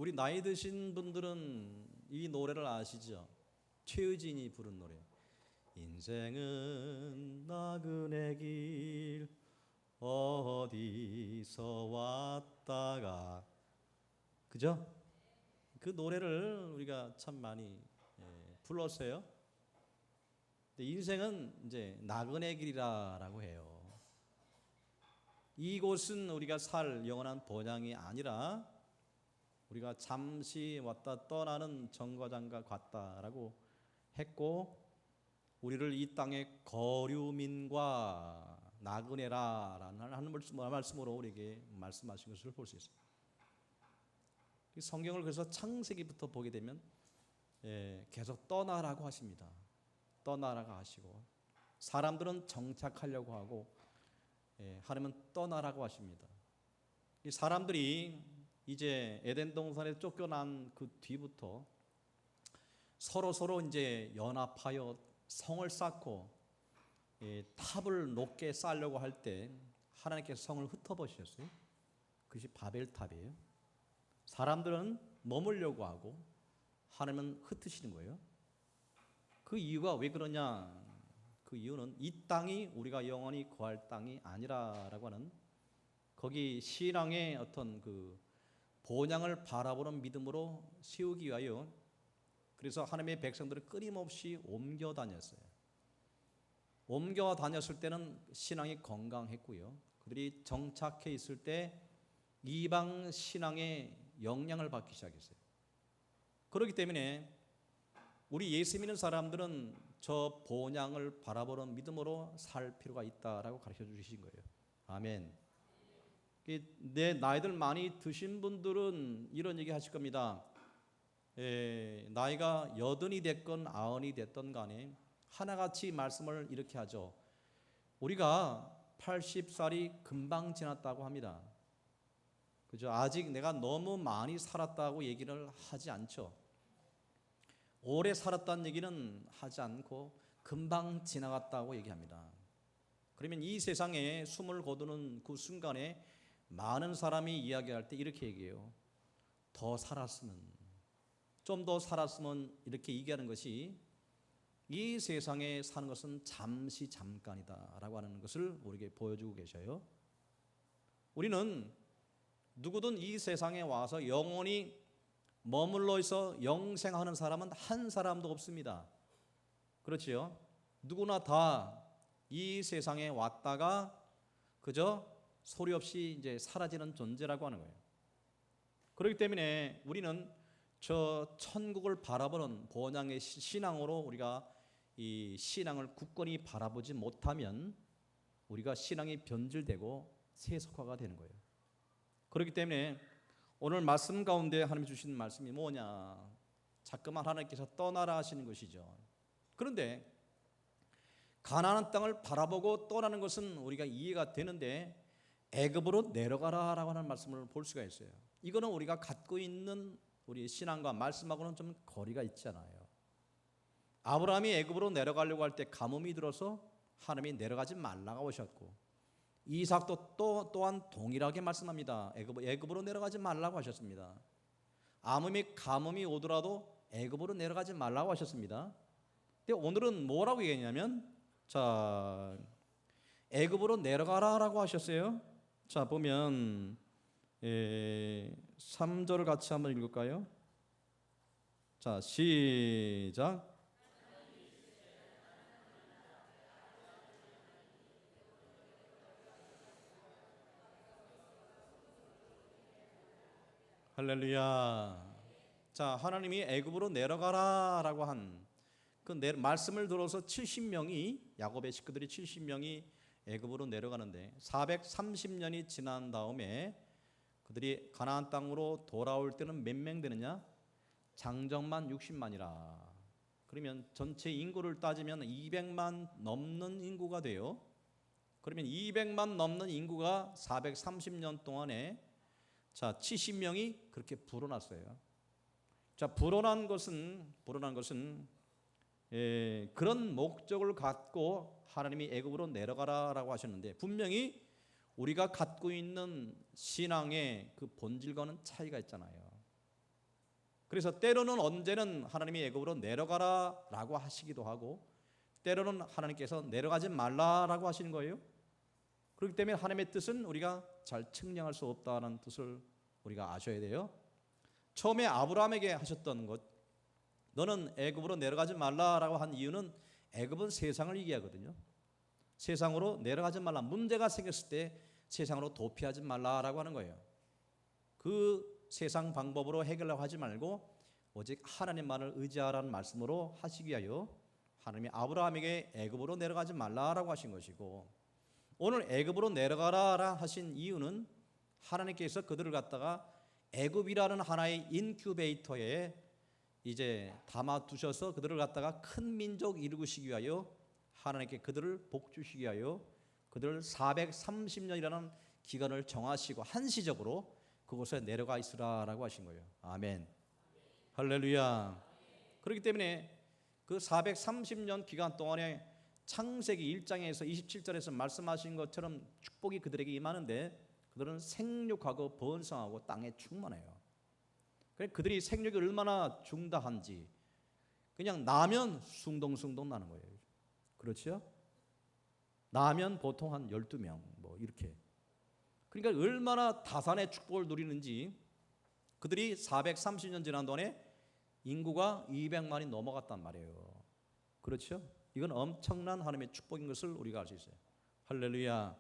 우리 나이 드신 분들은 이 노래를 아시죠? 최의진이 부른 노래. 인생은 나그네 길 어디서 왔다가, 그죠? 그 노래를 우리가 참 많이 불렀어요. 근데 인생은 이제 나그네 길이라고 해요. 이곳은 우리가 살 영원한 본향이 아니라 우리가 잠시 왔다 떠나는 정거장과 같다라고 했고, 우리를 이 땅의 거류민과 나그네라라는 말씀으로 우리에게 말씀하신 것을 볼 수 있습니다. 성경을 그래서 창세기부터 보게 되면 계속 떠나라고 하십니다. 떠나라고 하시고, 사람들은 정착하려고 하고 하나님은 떠나라고 하십니다. 이 사람들이 이제 에덴 동산에 쫓겨난 그 뒤부터 서로 이제 연합하여 성을 쌓고 탑을 높게 쌓으려고 할 때 하나님께서 성을 흩어버리셨어요. 그것이 바벨탑이에요. 사람들은 머물려고 하고 하나님은 흩으시는 거예요. 그 이유가 왜 그러냐? 그 이유는 이 땅이 우리가 영원히 거할 땅이 아니라라고 하는, 거기 신앙의 어떤 그 본향을 바라보는 믿음으로 세우기 위하여, 그래서 하나님의 백성들을 끊임없이 옮겨 다녔어요. 옮겨 다녔을 때는 신앙이 건강했고요. 그들이 정착해 있을 때 이방 신앙의 영향을 받기 시작했어요. 그렇기 때문에 우리 예수 믿는 사람들은 저 본향을 바라보는 믿음으로 살 필요가 있다라고 가르쳐 주신 거예요. 아멘. 내 나이들 많이 드신 분들은 이런 얘기 하실 겁니다. 나이가 80이 됐건 90이 됐던 간에 하나같이 말씀을 이렇게 하죠. 우리가 80살이 금방 지났다고 합니다. 그죠? 아직 내가 너무 많이 살았다고 얘기를 하지 않죠. 오래 살았다는 얘기는 하지 않고 금방 지나갔다고 얘기합니다. 그러면 이 세상에 숨을 거두는 그 순간에 많은 사람이 이야기할 때 이렇게 얘기해요. 더 살았으면, 좀 더 살았으면, 이렇게 얘기하는 것이 이 세상에 사는 것은 잠시 잠깐이다 라고 하는 것을 우리에게 보여주고 계셔요. 우리는 누구든 이 세상에 와서 영원히 머물러 있어 영생하는 사람은 한 사람도 없습니다. 그렇지요? 누구나 다 이 세상에 왔다가 그저 소리 없이 이제 사라지는 존재라고 하는 거예요. 그렇기 때문에 우리는 저 천국을 바라보는 본향의 신앙으로 우리가 이 신앙을 굳건히 바라보지 못하면 우리가 신앙이 변질되고 세속화가 되는 거예요. 그렇기 때문에 오늘 말씀 가운데 하나님이 주신 말씀이 뭐냐? 자꾸만 하나님께서 떠나라 하시는 것이죠. 그런데 가나안 땅을 바라보고 떠나는 것은 우리가 이해가 되는데, 애굽으로 내려가라라고 하는 말씀을 볼 수가 있어요. 이거는 우리가 갖고 있는 우리 신앙과 말씀하고는 좀 거리가 있잖아요. 아브라함이 애굽으로 내려가려고 할 때 가뭄이 들어서 하나님이 내려가지 말라고 하셨고, 이삭도 또한 동일하게 말씀합니다. 애굽으로 내려가지 말라고 하셨습니다. 아무리 가뭄이 오더라도 애굽으로 내려가지 말라고 하셨습니다. 근데 오늘은 뭐라고 얘기했냐면, 자, 애굽으로 내려가라라고 하셨어요. 자, 보면 3절을 같이 한번 읽을까요? 자, 시작. 할렐루야. 자, 하나님이 애굽으로 내려가라라고 한 그 말씀을 들어서 70명이, 야곱의 식구들이 70명이 애굽으로 내려가는데 430년이 지난 다음에 그들이 가나안 땅으로 돌아올 때는 몇 명 되느냐? 장정만 60만이라. 그러면 전체 인구를 따지면 200만 넘는 인구가 돼요. 그러면 200만 넘는 인구가 430년 동안에, 자, 70명이 그렇게 불어났어요. 자, 불어난 것은 그런 목적을 갖고 하나님이 애굽으로 내려가라라고 하셨는데, 분명히 우리가 갖고 있는 신앙의 그 본질과는 차이가 있잖아요. 그래서 때로는 언제는 하나님이 애굽으로 내려가라라고 하시기도 하고 때로는 하나님께서 내려가지 말라라고 하시는 거예요. 그렇기 때문에 하나님의 뜻은 우리가 잘 측량할 수 없다는 뜻을 우리가 아셔야 돼요. 처음에 아브라함에게 하셨던 것, 너는 애굽으로 내려가지 말라라고 한 이유는 애굽은 세상을 얘기하거든요. 세상으로 내려가지 말라, 문제가 생겼을 때 세상으로 도피하지 말라라고 하는 거예요. 그 세상 방법으로 해결하려고 하지 말고 오직 하나님만을 의지하라는 말씀으로 하시기 위하여 하나님이 아브라함에게 애굽으로 내려가지 말라라고 하신 것이고, 오늘 애굽으로 내려가라 하신 이유는 하나님께서 그들을 갖다가 애굽이라는 하나의 인큐베이터에 이제 담아 두셔서 그들을 갖다가 큰 민족 이루시기 위하여 하나님께 그들을 복주시기 위하여 그들을 430년이라는 기간을 정하시고 한시적으로 그곳에 내려가 있으라라고 하신 거예요. 아멘. 할렐루야. 그렇기 때문에 그 430년 기간 동안에 창세기 1장에서 27절에서 말씀하신 것처럼 축복이 그들에게 임하는데 그들은 생육하고 번성하고 땅에 충만해요. 그들이 생육이 얼마나 중다한지 그냥 나면 숭덩숭덩 나는 거예요. 그렇죠? 나면 보통 한 12명 뭐 이렇게. 그러니까 얼마나 다산의 축복을 누리는지 그들이 430년 지난 동안에 인구가 200만이 넘어갔단 말이에요. 그렇죠? 이건 엄청난 하나님의 축복인 것을 우리가 알 수 있어요. 할렐루야.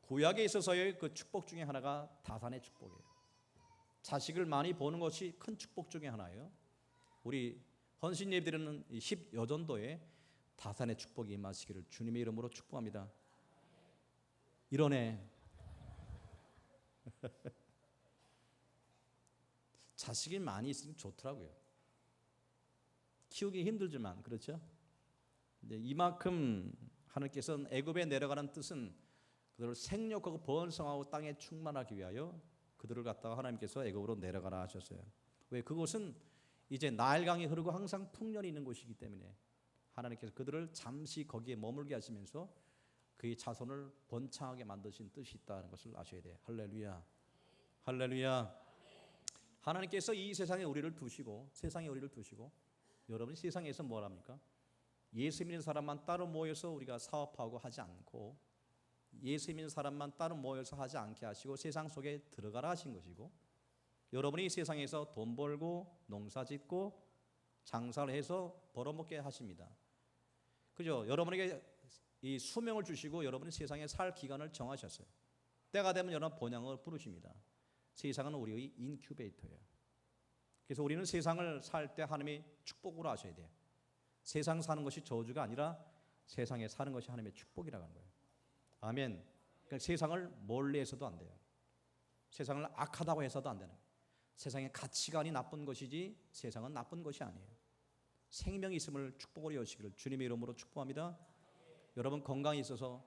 구약에 있어서의 그 축복 중에 하나가 다산의 축복이에요. 자식을 많이 보는 것이 큰 축복 중에 하나예요. 우리 헌신 예배드리는 10여전도에 다산의 축복이 임하시기를 주님의 이름으로 축복합니다. 이러네. 자식이 많이 있으면 좋더라고요. 키우기 힘들지만 그렇죠? 이만큼 하나님께서는 애굽에 내려가는 뜻은 그들을 생육하고 번성하고 땅에 충만하기 위하여 그들을 갖다가 하나님께서 애굽으로 내려가라 하셨어요. 왜? 그곳은 이제 나일강이 흐르고 항상 풍년이 있는 곳이기 때문에 하나님께서 그들을 잠시 거기에 머물게 하시면서 그의 자손을 번창하게 만드신 뜻이 있다는 것을 아셔야 돼요. 할렐루야. 할렐루야. 하나님께서 이 세상에 우리를 두시고 세상에 우리를 두시고 여러분이 세상에서 뭘 합니까? 예수 믿는 사람만 따로 모여서 우리가 사업하고 하지 않고 예수 믿는 사람만 따로 모여서 하지 않게 하시고 세상 속에 들어가라 하신 것이고, 여러분이 세상에서 돈 벌고 농사 짓고 장사를 해서 벌어먹게 하십니다. 그죠? 여러분에게 이 수명을 주시고 여러분이 세상에 살 기간을 정하셨어요. 때가 되면 여러분 본향을 부르십니다. 세상은 우리의 인큐베이터예요. 그래서 우리는 세상을 살 때 하나님의 축복으로 하셔야 돼요. 세상 사는 것이 저주가 아니라 세상에 사는 것이 하나님의 축복이라고 하는 거예요. 아멘. 그러니까 세상을 멀리해서도 안 돼요. 세상을 악하다고 해서도 안 되는 거예요. 세상의 가치관이 나쁜 것이지 세상은 나쁜 것이 아니에요. 생명이 있음을 축복으로 여시기를 주님의 이름으로 축복합니다. 여러분 건강이 있어서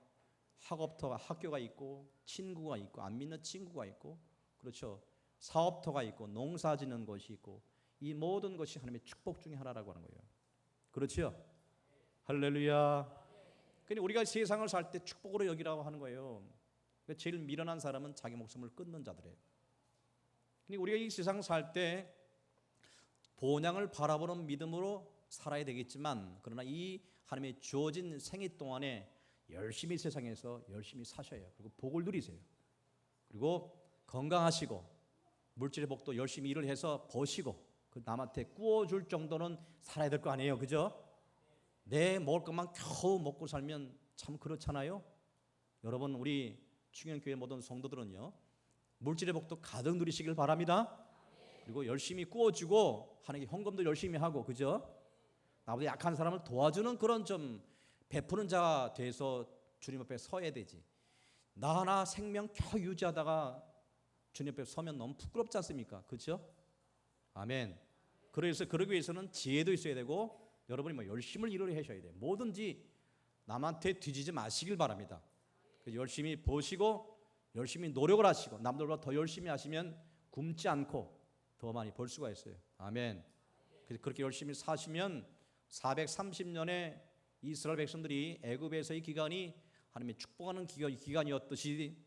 학업터가 학교가 있고 친구가 있고 안 믿는 친구가 있고 그렇죠. 사업터가 있고 농사 짓는 것이 있고 이 모든 것이 하나님의 축복 중에 하나라고 하는 거예요. 그렇죠? 할렐루야. 그러니까 우리가 세상을 살 때 축복으로 여기라고 하는 거예요. 제일 미련한 사람은 자기 목숨을 끊는 자들이에요. 그러니까 우리가 이 세상 살 때 본향을 바라보는 믿음으로 살아야 되겠지만 그러나 이 하나님의 주어진 생애 동안에 열심히 세상에서 열심히 사셔야 해요. 그리고 복을 누리세요. 그리고 건강하시고 물질의 복도 열심히 일을 해서 버시고 그 남한테 구워줄 정도는 살아야 될 거 아니에요. 그죠? 내 먹을 것만 겨우 먹고 살면 참 그렇잖아요. 여러분 우리 충현교회 모든 성도들은요 물질의 복도 가득 누리시길 바랍니다. 그리고 열심히 구워주고 하나님께 헌금도 열심히 하고 그죠? 나보다 약한 사람을 도와주는 그런 좀 베푸는 자가 돼서 주님 앞에 서야 되지. 나 하나 생명 겨우 유지하다가 주님 앞에 서면 너무 부끄럽지 않습니까? 그렇죠? 아멘. 그래서 그러기 위해서는 지혜도 있어야 되고 여러분이 뭐 열심을 일을 하셔야 돼요. 뭐든지 남한테 뒤지지 마시길 바랍니다. 열심히 버시고 열심히 노력을 하시고 남들보다 더 열심히 하시면 굶지 않고 더 많이 벌 수가 있어요. 아멘. 그래서 그렇게 열심히 사시면 430년의 이스라엘 백성들이 애굽에서의 기간이 하나님의 축복하는 기간이었듯이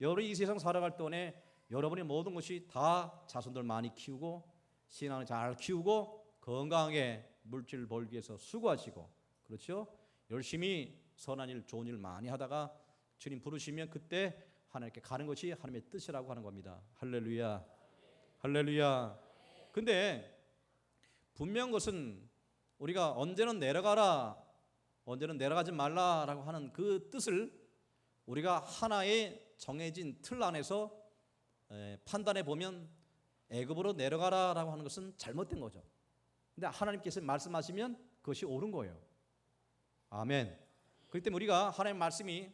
여러분이 이 세상 살아갈 동안에 여러분의 모든 것이 다 자손들 많이 키우고 신앙을 잘 키우고 건강하게 물질 벌기 위해서 수고하시고, 그렇죠? 열심히 선한 일, 좋은 일 많이 하다가 주님 부르시면 그때 하나님께 가는 것이 하나님의 뜻이라고 하는 겁니다. 할렐루야, 할렐루야. 근데 분명한 것은 우리가 언제는 내려가라, 언제는 내려가지 말라라고 하는 그 뜻을 우리가 하나의 정해진 틀 안에서 판단해 보면 애굽으로 내려가라라고 하는 것은 잘못된 거죠. 근데 하나님께서 말씀하시면 그것이 옳은 거예요. 아멘. 그렇기 때문에 우리가 하나님의 말씀이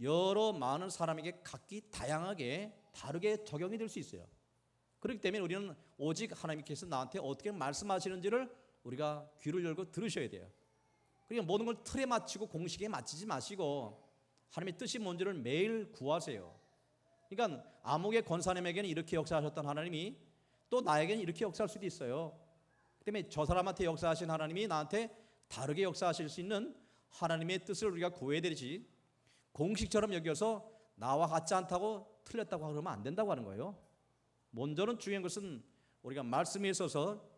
여러 많은 사람에게 각기 다양하게 다르게 적용이 될 수 있어요. 그렇기 때문에 우리는 오직 하나님께서 나한테 어떻게 말씀하시는지를 우리가 귀를 열고 들으셔야 돼요. 그러니까 모든 걸 틀에 맞추고 공식에 맞추지 마시고 하나님의 뜻이 뭔지를 매일 구하세요. 그러니까 아목의 권사님에게는 이렇게 역사하셨던 하나님이 또 나에게는 이렇게 역사할 수도 있어요. 그 때문에 저 사람한테 역사하신 하나님이 나한테 다르게 역사하실 수 있는 하나님의 뜻을 우리가 구해야 되지, 공식처럼 여겨서 나와 같지 않다고 틀렸다고 그러면 안 된다고 하는 거예요. 먼저는 중요한 것은 우리가 말씀에 있어서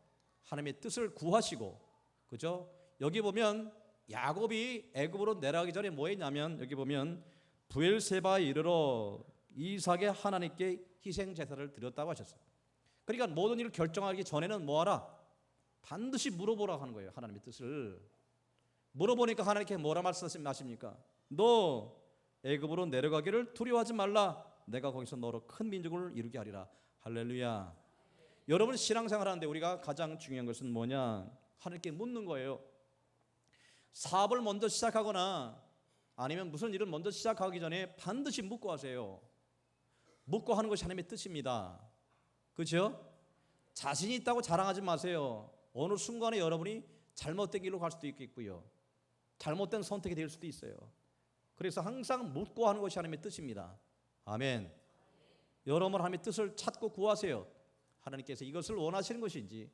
하나님의 뜻을 구하시고, 그죠? 여기 보면 야곱이 애굽으로 내려가기 전에 뭐 했냐면, 여기 보면 부엘세바에 이르러 이삭의 하나님께 희생 제사를 드렸다고 하셨어요. 그러니까 모든 일을 결정하기 전에는 뭐하라? 반드시 물어보라고 하는 거예요. 하나님의 뜻을 물어보니까 하나님께 뭐라 말씀하십니까? 너 애굽으로 내려가기를 두려워하지 말라. 내가 거기서 너로 큰 민족을 이루게 하리라. 할렐루야. 여러분 신앙생활 하는데 우리가 가장 중요한 것은 뭐냐? 하나님께 묻는 거예요. 사업을 먼저 시작하거나 아니면 무슨 일을 먼저 시작하기 전에 반드시 묻고 하세요. 묻고 하는 것이 하나님의 뜻입니다. 그렇죠? 자신이 있다고 자랑하지 마세요. 어느 순간에 여러분이 잘못된 길로 갈 수도 있겠고요, 잘못된 선택이 될 수도 있어요. 그래서 항상 묻고 하는 것이 하나님의 뜻입니다. 아멘. 여러분 하나님의 뜻을 찾고 구하세요. 하나님께서 이것을 원하시는 것인지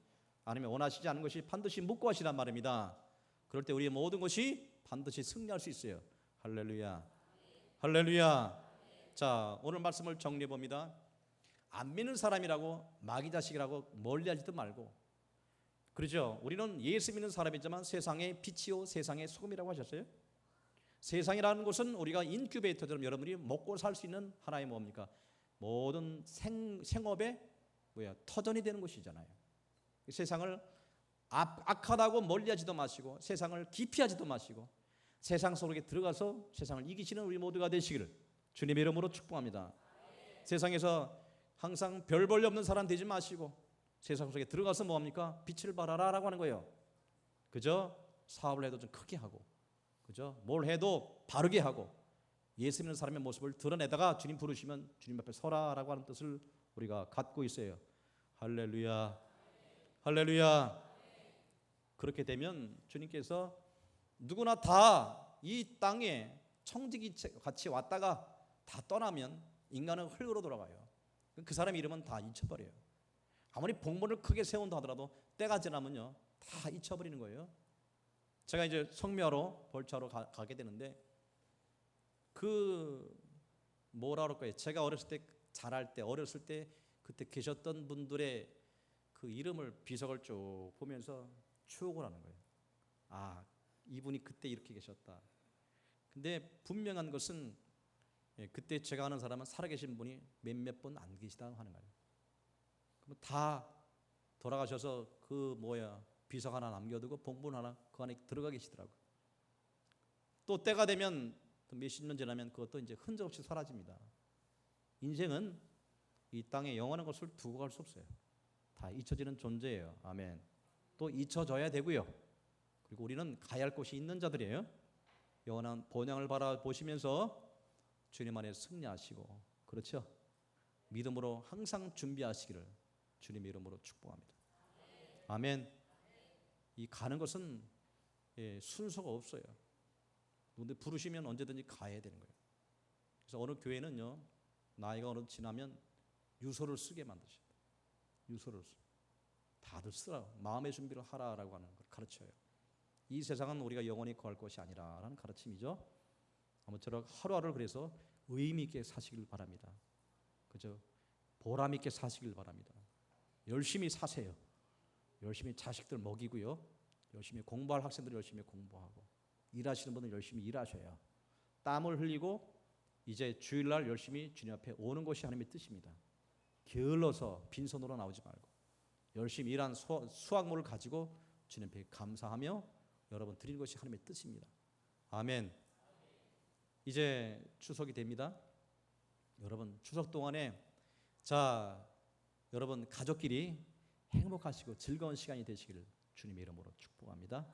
아니면 원하시지 않는 것이 반드시 묻고 하시란 말입니다. 그럴 때 우리의 모든 것이 반드시 승리할 수 있어요. 할렐루야, 할렐루야. 자, 오늘 말씀을 정리해 봅니다. 안 믿는 사람이라고 마귀 자식이라고 멀리하지도 말고, 그렇죠? 우리는 예수 믿는 사람이지만 세상의 빛이요 세상의 소금이라고 하셨어요. 세상이라는 것은 우리가 인큐베이터처럼 여러분이 먹고 살 수 있는 하나의 뭡니까? 모든 생업의 터전이 되는 것이잖아요. 세상을 악하다고 멀리하지도 마시고 세상을 기피하지도 마시고 세상 속에 들어가서 세상을 이기시는 우리 모두가 되시기를 주님의 이름으로 축복합니다. 세상에서 항상 별 볼일 없는 사람 되지 마시고 세상 속에 들어가서 뭐합니까? 빛을 발하라라고 하는 거예요. 그죠? 사업을 해도 좀 크게 하고, 그죠? 뭘 해도 바르게 하고 예수 믿는 사람의 모습을 드러내다가 주님 부르시면 주님 앞에 서라라고 하는 뜻을 우리가 갖고 있어요. 할렐루야, 할렐루야. 그렇게 되면 주님께서 누구나 다 이 땅에 청지기 같이 왔다가 다 떠나면 인간은 흙으로 돌아가요. 그 사람 이름은 다 잊혀버려요. 아무리 복문을 크게 세운다 하더라도 때가 지나면요 다 잊혀버리는 거예요. 제가 이제 성묘하러 벌초하러 가게 되는데 그 뭐라 그럴까요? 제가 어렸을 때 자랄 때 어렸을 때 그때 계셨던 분들의 그 이름을 비석을 쭉 보면서 추억을 하는 거예요. 아, 이분이 그때 이렇게 계셨다. 근데 분명한 것은 그때 제가 아는 사람은 살아계신 분이 몇몇 분 안 계시다고 하는 거예요. 그럼 다 돌아가셔서 그 비석 하나 남겨두고 봉분 하나 그 안에 들어가 계시더라고요. 또 때가 되면 또 몇십 년 지나면 그것도 이제 흔적 없이 사라집니다. 인생은 이 땅에 영원한 것을 두고 갈 수 없어요. 다 잊혀지는 존재예요. 아멘. 또 잊혀져야 되고요. 그리고 우리는 가야 할 곳이 있는 자들이에요. 영원한 본향을 바라보시면서 주님 안에 승리하시고, 그렇죠? 믿음으로 항상 준비하시기를 주님의 이름으로 축복합니다. 아멘. 이 가는 것은 순서가 없어요. 근데 부르시면 언제든지 가야 되는 거예요. 그래서 어느 교회는요 나이가 어느 지나면 유서를 쓰게 만드셔요. 유서를 다들 쓰라, 마음의 준비를 하라라고 하는 걸 가르쳐요. 이 세상은 우리가 영원히 거할 것이 아니라라는 가르침이죠. 아무쪼록 하루하루를 그래서 의미 있게 사시길 바랍니다. 그죠? 보람 있게 사시길 바랍니다. 열심히 사세요. 열심히 자식들 먹이고요. 열심히 공부할 학생들 열심히 공부하고 일하시는 분들 열심히 일하셔요. 땀을 흘리고 이제 주일날 열심히 주님 앞에 오는 것이 하나님의 뜻입니다. 게을러서 빈손으로 나오지 말고 열심히 일한 수확물을 가지고 주님 앞에 감사하며 여러분 드리는 것이 하나님의 뜻입니다. 아멘. 이제 추석이 됩니다. 여러분 추석 동안에 자 여러분 가족끼리 행복하시고 즐거운 시간이 되시기를 주님의 이름으로 축복합니다.